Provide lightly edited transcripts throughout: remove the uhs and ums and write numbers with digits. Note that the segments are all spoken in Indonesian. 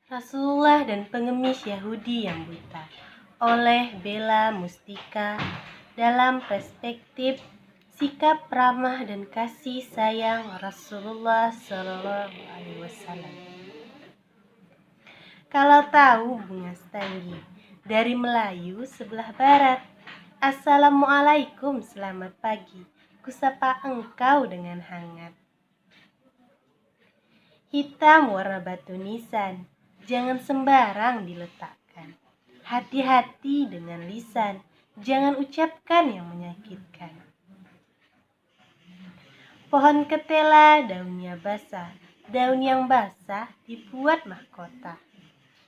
Rasulullah dan Pengemis Yahudi yang Buta oleh Bella Mustika dalam perspektif sikap ramah dan kasih sayang Rasulullah SAW. Kalau tahu bunga stanggi dari Melayu sebelah barat, Assalamualaikum, selamat pagi, kusapa engkau dengan hangat. Hitam warna batu nisan, jangan sembarang diletakkan. Hati-hati dengan lisan, jangan ucapkan yang menyakitkan. Pohon ketela daunnya basah, daun yang basah dibuat mahkota.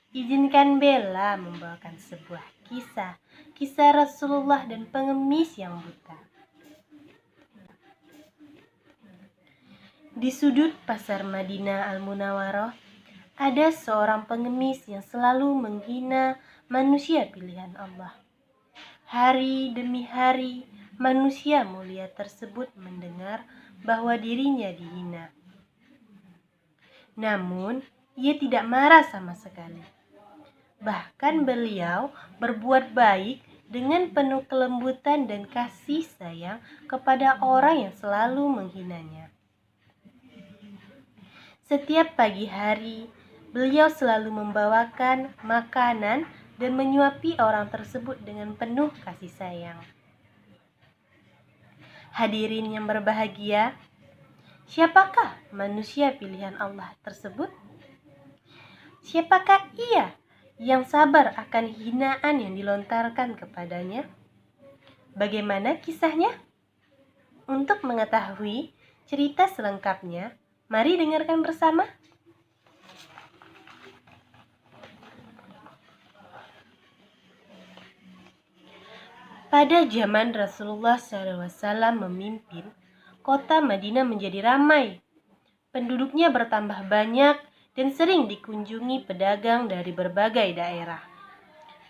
Izinkan Bella membawakan sebuah kisah Rasulullah dan Pengemis yang Buta. Di sudut pasar Madinah Al-Munawwaroh, ada seorang pengemis yang selalu menghina manusia pilihan Allah. Hari demi hari, manusia mulia tersebut mendengar bahwa dirinya dihina. Namun, ia tidak marah sama sekali. Bahkan beliau berbuat baik dengan penuh kelembutan dan kasih sayang kepada orang yang selalu menghinanya. Setiap pagi hari, beliau selalu membawakan makanan dan menyuapi orang tersebut dengan penuh kasih sayang. Hadirin yang berbahagia, siapakah manusia pilihan Allah tersebut? Siapakah ia yang sabar akan hinaan yang dilontarkan kepadanya? Bagaimana kisahnya? Untuk mengetahui cerita selengkapnya, mari dengarkan bersama. Pada zaman Rasulullah SAW memimpin, kota Madinah menjadi ramai. Penduduknya bertambah banyak dan sering dikunjungi pedagang dari berbagai daerah.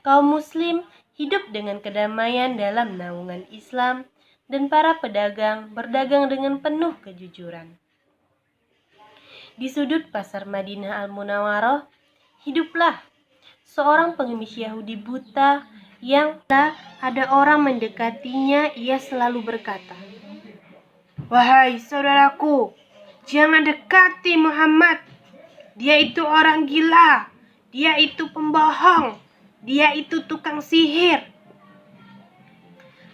Kaum muslim hidup dengan kedamaian dalam naungan Islam dan para pedagang berdagang dengan penuh kejujuran. Di sudut pasar Madinah Al-Munawwaroh, hiduplah seorang pengemis Yahudi buta yang ada orang mendekatinya, ia selalu berkata, "Wahai saudaraku, jangan dekati Muhammad. Dia itu orang gila, dia itu pembohong, dia itu tukang sihir.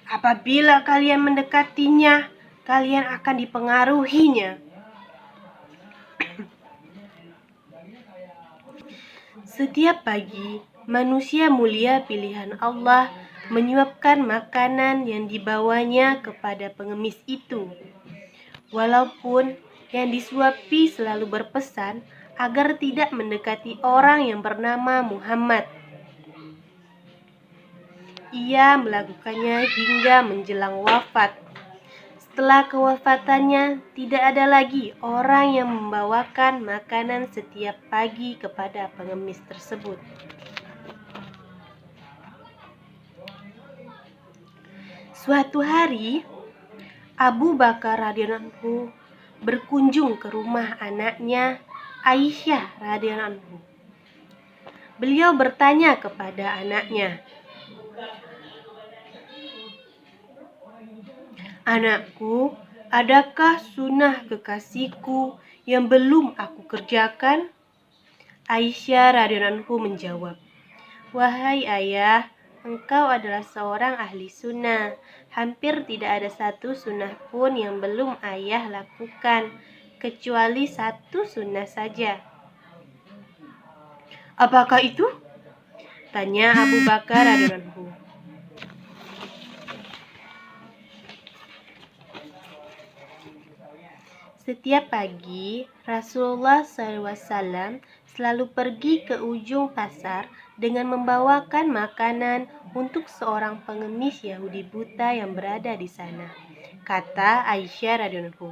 Apabila kalian mendekatinya, kalian akan dipengaruhinya." Setiap pagi, manusia mulia pilihan Allah menyuapkan makanan yang dibawanya kepada pengemis itu. Walaupun yang disuapi selalu berpesan agar tidak mendekati orang yang bernama Muhammad. Ia melakukannya hingga menjelang wafat. Setelah kewafatannya, tidak ada lagi orang yang membawakan makanan setiap pagi kepada pengemis tersebut. Suatu hari, Abu Bakar radhiyallahu anhu berkunjung ke rumah anaknya Aisyah radhiyallahu anhu. Beliau bertanya kepada anaknya, "Anakku, adakah sunnah kekasihku yang belum aku kerjakan?" Aisyah radhiyallahu anhu menjawab, "Wahai ayah, engkau adalah seorang ahli sunnah. Hampir tidak ada satu sunnah pun yang belum ayah lakukan, kecuali satu sunnah saja." "Apakah itu?" tanya Abu Bakar radhiyallahu anhu. Setiap pagi, Rasulullah SAW selalu pergi ke ujung pasar dengan membawakan makanan untuk seorang pengemis Yahudi buta yang berada di sana, kata Aisyah radhiyallahu anhu.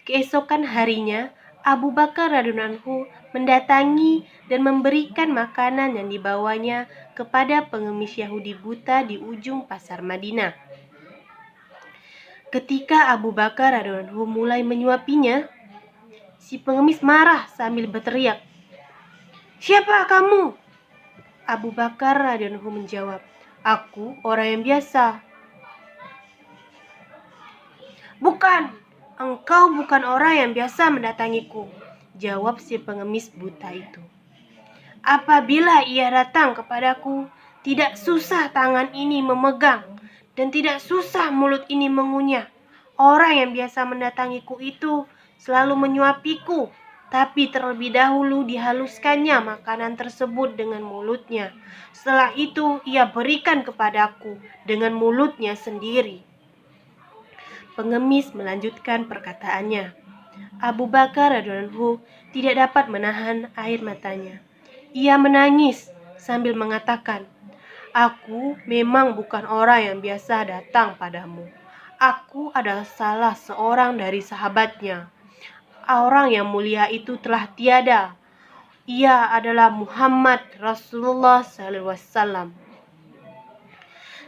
Keesokan harinya, Abu Bakar radhiyallahu anhu mendatangi dan memberikan makanan yang dibawanya kepada pengemis Yahudi buta di ujung pasar Madinah. Ketika Abu Bakar radhiyallahu anhu mulai menyuapinya, si pengemis marah sambil berteriak, "Siapa kamu?" Abu Bakar radhiyallahu anhu menjawab, "Aku orang yang biasa." "Bukan, engkau bukan orang yang biasa mendatangiku," jawab si pengemis buta itu. "Apabila ia datang kepadaku, tidak susah tangan ini memegang dan tidak susah mulut ini mengunyah. Orang yang biasa mendatangiku itu selalu menyuapiku, tapi terlebih dahulu dihaluskannya makanan tersebut dengan mulutnya. Setelah itu ia berikan kepadaku dengan mulutnya sendiri." Pengemis melanjutkan perkataannya. Abu Bakar radhiyallahu anhu tidak dapat menahan air matanya. Ia menangis sambil mengatakan, "Aku memang bukan orang yang biasa datang padamu. Aku adalah salah seorang dari sahabatnya. Orang yang mulia itu telah tiada. Ia adalah Muhammad Rasulullah SAW."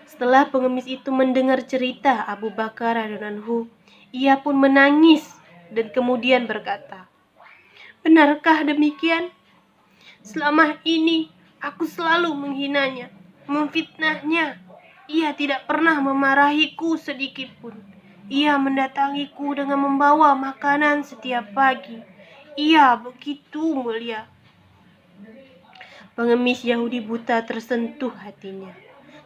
Setelah pengemis itu mendengar cerita Abu Bakar radhiyallahu anhu, ia pun menangis dan kemudian berkata, "Benarkah demikian? Selama ini aku selalu menghinanya, memfitnahnya. Ia tidak pernah memarahiku sedikit pun. Ia mendatangiku dengan membawa makanan setiap pagi. Ia begitu mulia." Pengemis Yahudi buta tersentuh hatinya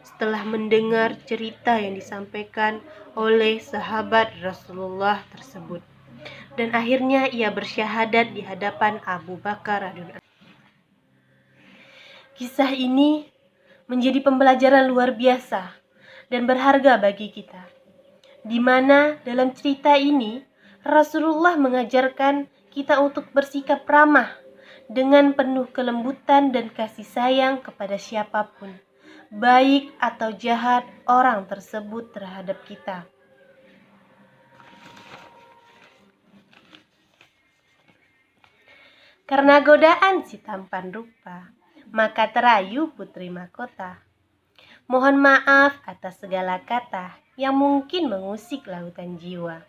setelah mendengar cerita yang disampaikan oleh sahabat Rasulullah tersebut. Dan akhirnya ia bersyahadat di hadapan Abu Bakar radhiyallahu anhu. Kisah ini menjadi pembelajaran luar biasa dan berharga bagi kita, di mana dalam cerita ini Rasulullah mengajarkan kita untuk bersikap ramah dengan penuh kelembutan dan kasih sayang kepada siapapun, baik atau jahat orang tersebut terhadap kita. Karena godaan si tampan rupa, maka terayu putri mahkota. Mohon maaf atas segala kata yang mungkin mengusik lautan jiwa.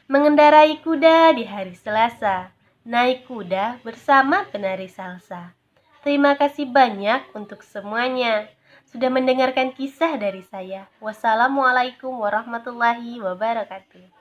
Mengendarai kuda di hari Selasa, naik kuda bersama penari salsa. Terima kasih banyak untuk semuanya sudah mendengarkan kisah dari saya. Wassalamualaikum warahmatullahi wabarakatuh.